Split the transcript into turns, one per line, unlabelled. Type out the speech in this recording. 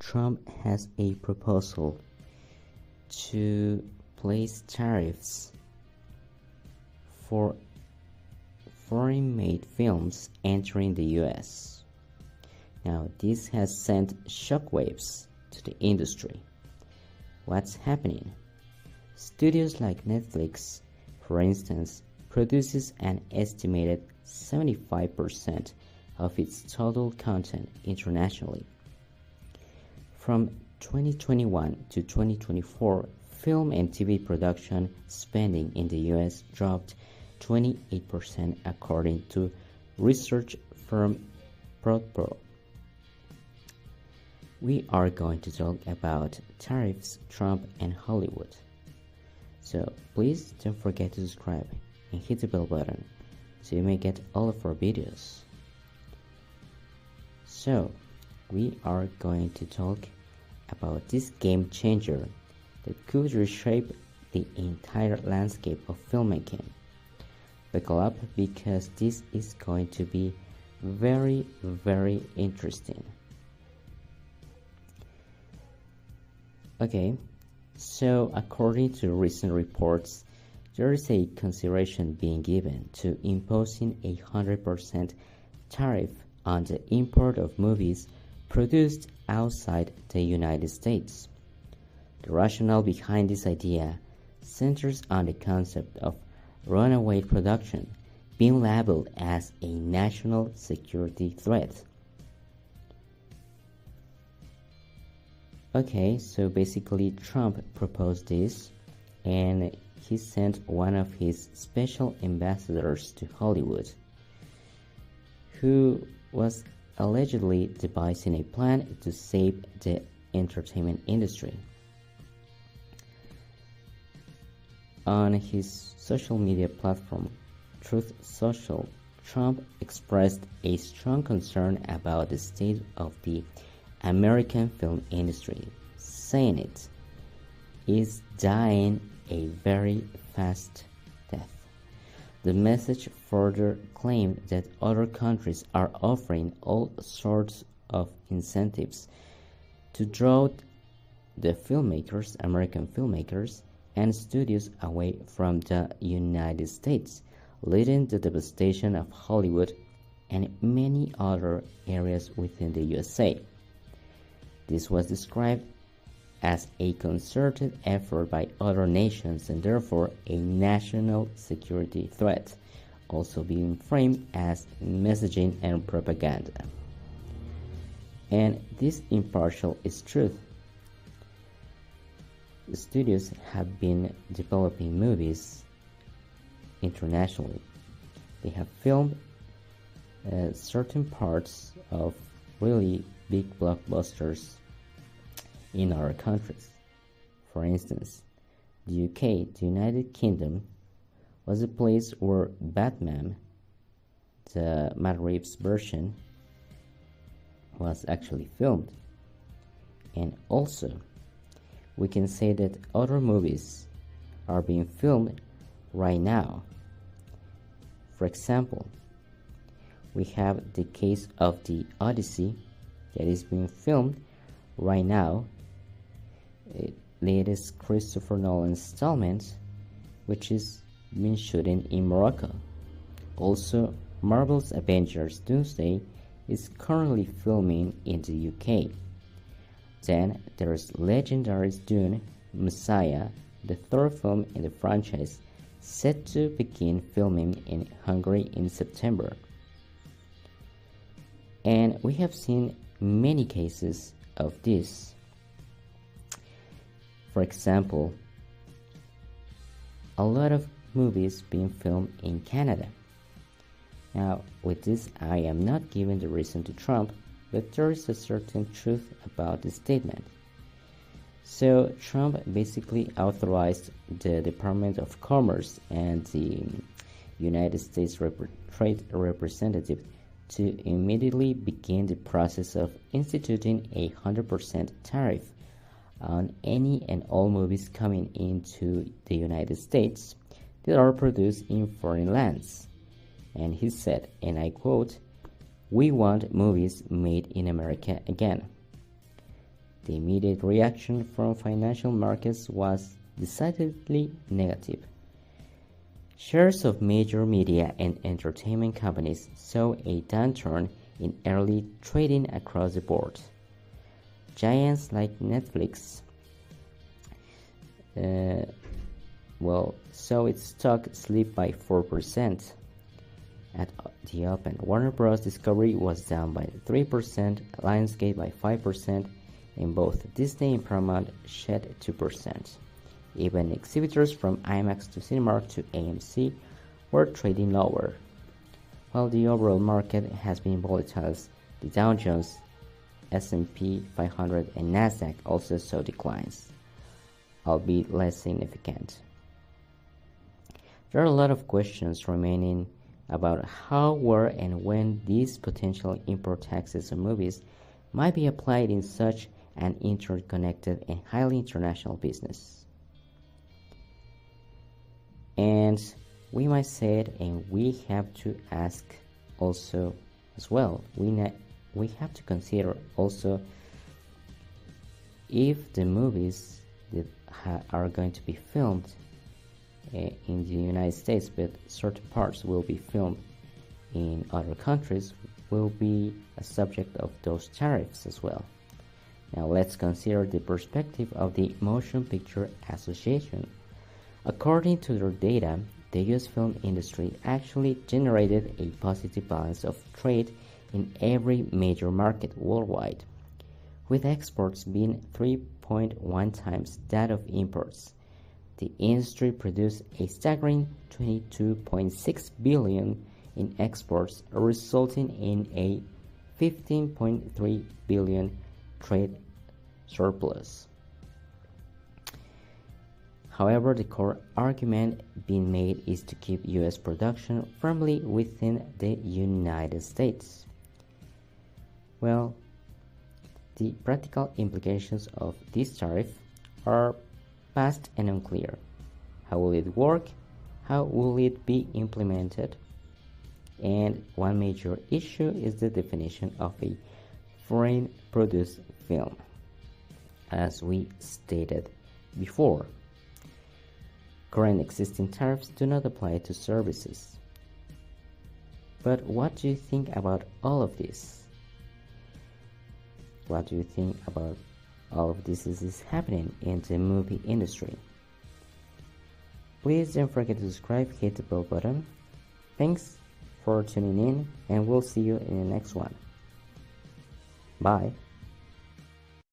Trump has a proposal to place tariffs for foreign-made films entering the US. Now, this has sent shockwaves to the industry. What's happening? Studios like Netflix, for instance, produces an estimated 75% of its total content internationally. From 2021 to 2024, film and TV production spending in the US dropped 28% according to research firm Pro. We are going to talk about tariffs, Trump, and Hollywood. So please don't forget to subscribe and hit the bell button so you may get all of our videos. So we are going to talk about this game changer that could reshape the entire landscape of filmmaking. Buckle up because this is going to be very, very interesting. Okay, so according to recent reports, there is a consideration being given to imposing 100% tariff on the import of movies produced outside the United States. The rationale behind this idea centers on the concept of runaway production being labeled as a national security threat. Okay, so basically Trump proposed this and he sent one of his special ambassadors to Hollywood who was allegedly devising a plan to save the entertainment industry. On his social media platform, Truth Social, Trump expressed a strong concern about the state of the American film industry, saying it is dying a very fast death. The message further claimed that other countries are offering all sorts of incentives to draw the filmmakers, American filmmakers, and studios away from the United States, leading to the devastation of Hollywood and many other areas within the USA. This was described as a concerted effort by other nations and therefore a national security threat, also being framed as messaging and propaganda. And this impartial is truth. The studios have been developing movies internationally. They have filmed certain parts of really big blockbusters in our countries. For instance, the UK, the United Kingdom, was a place where Batman, the Matt Reeves version, was actually filmed. And also, we can say that other movies are being filmed right now. For example, we have the case of the Odyssey that is being filmed right now, latest Christopher Nolan installment, which is being shooting in Morocco. Also, Marvel's Avengers Doomsday is currently filming in the UK. Then there is legendary Dune Messiah, the third film in the franchise, set to begin filming in Hungary in September. And we have seen many cases of this. For example, a lot of movies being filmed in Canada. Now, with this, I am not giving the reason to Trump, but there is a certain truth about this statement. So, Trump basically authorized the Department of Commerce and the United States Trade Representative to immediately begin the process of instituting a 100% tariff on any and all movies coming into the United States that are produced in foreign lands. And he said, and I quote, "We want movies made in America again." The immediate reaction from financial markets was decidedly negative. Shares of major media and entertainment companies saw a downturn in early trading across the board. Giants like Netflix saw its stock slip by 4%. At the open, Warner Bros. Discovery was down by 3%, Lionsgate by 5%, and both Disney and Paramount shed 2%. Even exhibitors from IMAX to Cinemark to AMC were trading lower. While the overall market has been volatile, the Dow Jones, S&P 500, and Nasdaq also saw declines, albeit less significant. There are a lot of questions remaining about how, where, and when these potential import taxes on movies might be applied in such an interconnected and highly international business. And we might say it, and we have to ask also as well. We have to consider also if the movies that are going to be filmed in the United States, but certain parts will be filmed in other countries, will be a subject of those tariffs as well. Now let's consider the perspective of the Motion Picture Association. According to their data, the US film industry actually generated a positive balance of trade in every major market worldwide, with exports being 3.1 times that of imports. The industry produced a staggering $22.6 billion in exports, resulting in a $15.3 billion trade surplus. However, the core argument being made is to keep US production firmly within the United States. Well, the practical implications of this tariff are vast and unclear. How will it work? How will it be implemented? And one major issue is the definition of a foreign produced film, as we stated before. Current existing tariffs do not apply to services. But what do you think about all of this? What do you think about all of this is happening in the movie industry? Please don't forget to subscribe, hit the bell button. Thanks for tuning in, and we'll see you in the next one. Bye.